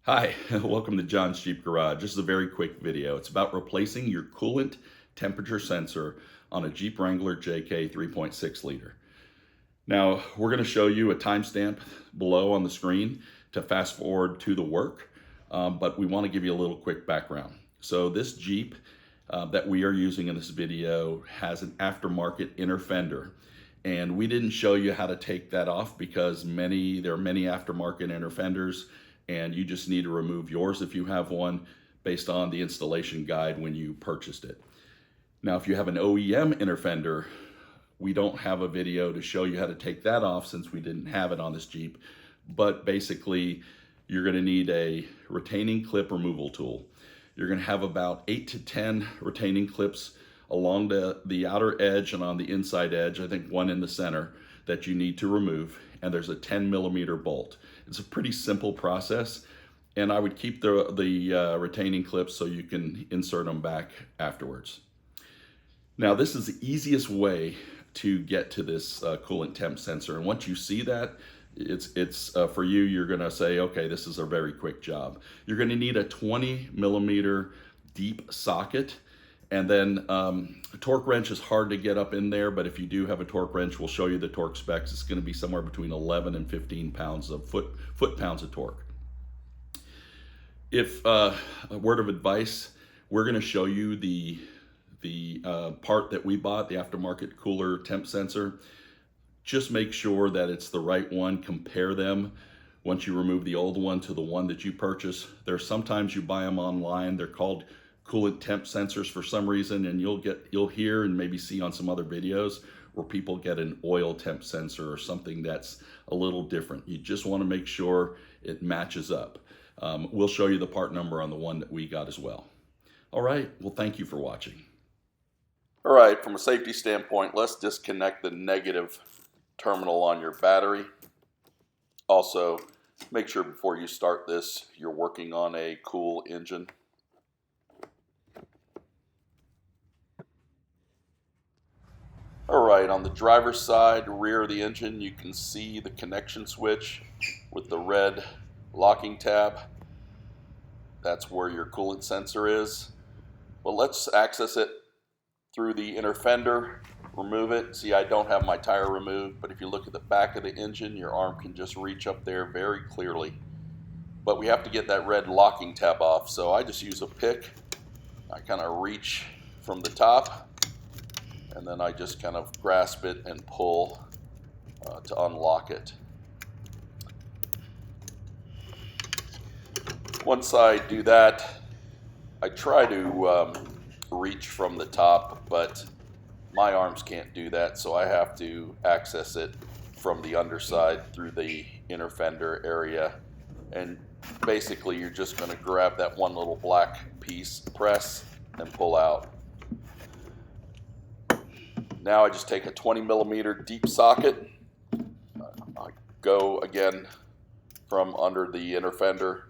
Hi, welcome to John's Jeep Garage. This is a very quick video. It's about replacing your coolant temperature sensor on a Jeep Wrangler JK 3.6 liter. Now, we're going to show you a timestamp below on the screen to fast forward to the work, but we want to give you a little quick background. So this Jeep that we are using in this video has an aftermarket inner fender. And we didn't show you how to take that off because there are many aftermarket inner fenders, and you just need to remove yours if you have one based on the installation guide when you purchased it. Now, if you have an OEM inner fender, we don't have a video to show you how to take that off since we didn't have it on this Jeep. But basically, you're going to need a retaining clip removal tool. You're going to have about 8 to 10 retaining clips along the outer edge and on the inside edge, I think one in the center, that you need to remove. And there's a 10mm bolt. It's a pretty simple process, and I would keep the retaining clips so you can insert them back afterwards. Now, this is the easiest way to get to this coolant temp sensor, and once you see that, it's for you, you're gonna say, okay, this is a very quick job. You're gonna need a 20mm deep socket. And then a torque wrench is hard to get up in there, but if you do have a torque wrench, we'll show you the torque specs. It's going to be somewhere between 11 and 15 pounds of foot-pounds of torque. If a word of advice, we're going to show you the part that we bought, the aftermarket cooler temp sensor. Just make sure that it's the right one. Compare them once you remove the old one to the one that you purchase. There's sometimes you buy them online. They're called coolant temp sensors for some reason, and you'll hear and maybe see on some other videos where people get an oil temp sensor or something that's a little different. You just want to make sure it matches up. We'll show you the part number on the one that we got as well. All right, well, thank you for watching. All right, from a safety standpoint, let's disconnect the negative terminal on your battery. Also, make sure before you start this, you're working on a cool engine. All right, on the driver's side, rear of the engine, you can see the connection switch with the red locking tab. That's where your coolant sensor is. Well, let's access it through the inner fender, remove it. See, I don't have my tire removed, but if you look at the back of the engine, your arm can just reach up there very clearly. But we have to get that red locking tab off, so I just use a pick. I kind of reach from the top, and then I just kind of grasp it and pull to unlock it. Once I do that, I try to reach from the top, but my arms can't do that, so I have to access it from the underside through the inner fender area. And basically, you're just going to grab that one little black piece, press, and pull out. Now I just take a 20mm deep socket. I go again from under the inner fender,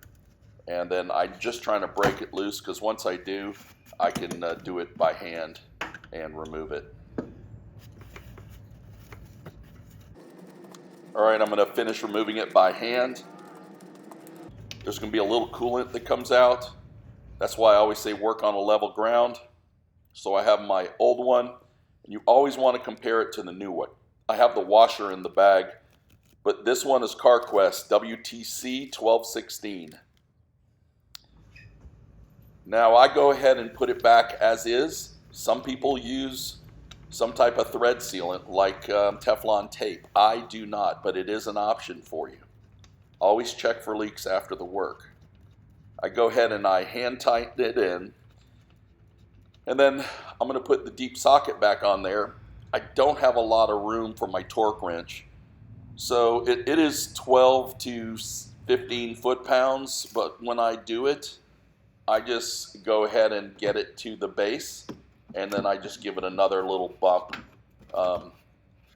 and then I'm just trying to break it loose, because once I do, I can do it by hand and remove it. All right, I'm going to finish removing it by hand. There's going to be a little coolant that comes out. That's why I always say work on a level ground. So I have my old one. And you always want to compare it to the new one. I have the washer in the bag, but this one is CarQuest WTC 1216. Now I go ahead and put it back as is. Some people use some type of thread sealant like Teflon tape. I do not, but it is an option for you. Always check for leaks after the work. I go ahead and I hand tighten it in. And then I'm going to put the deep socket back on there. I don't have a lot of room for my torque wrench. So it is 12 to 15 foot-pounds, but when I do it, I just go ahead and get it to the base, and then I just give it another little bump,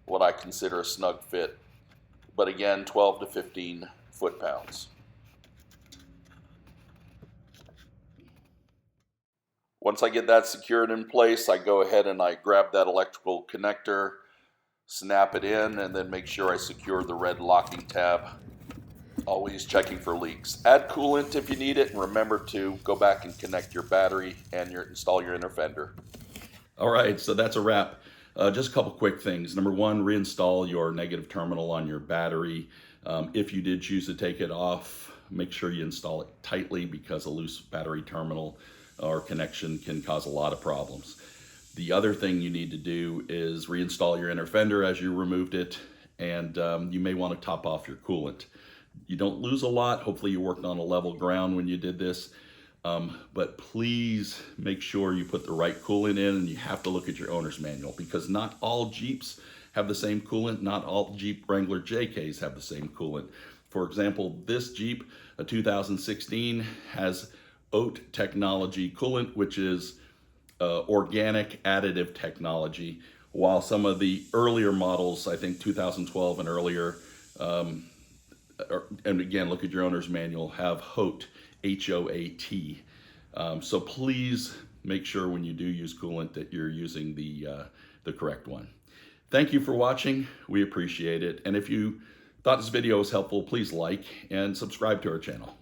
what I consider a snug fit. But again, 12 to 15 foot-pounds. Once I get that secured in place, I go ahead and I grab that electrical connector, snap it in, and then make sure I secure the red locking tab Always checking for leaks. Add coolant if you need it, and remember to go back and connect your battery and install your inner fender. All right, so that's a wrap. Just a couple quick things. Number one, reinstall your negative terminal on your battery. If you did choose to take it off, make sure you install it tightly because a loose battery terminal or connection can cause a lot of problems. The other thing you need to do is reinstall your inner fender as you removed it, and you may want to top off your coolant. You don't lose a lot. Hopefully you worked on a level ground when you did this. But please make sure you put the right coolant in, and you have to look at your owner's manual because not all Jeeps have the same coolant. Not all Jeep Wrangler JKs have the same coolant. For example, this Jeep, a 2016, has OAT technology coolant, which is organic additive technology, while some of the earlier models, I think 2012 and earlier, and again, look at your owner's manual, have HOAT, H-O-A-T. So please make sure when you do use coolant that you're using the correct one. Thank you for watching. We appreciate it. And if you thought this video was helpful, please like and subscribe to our channel.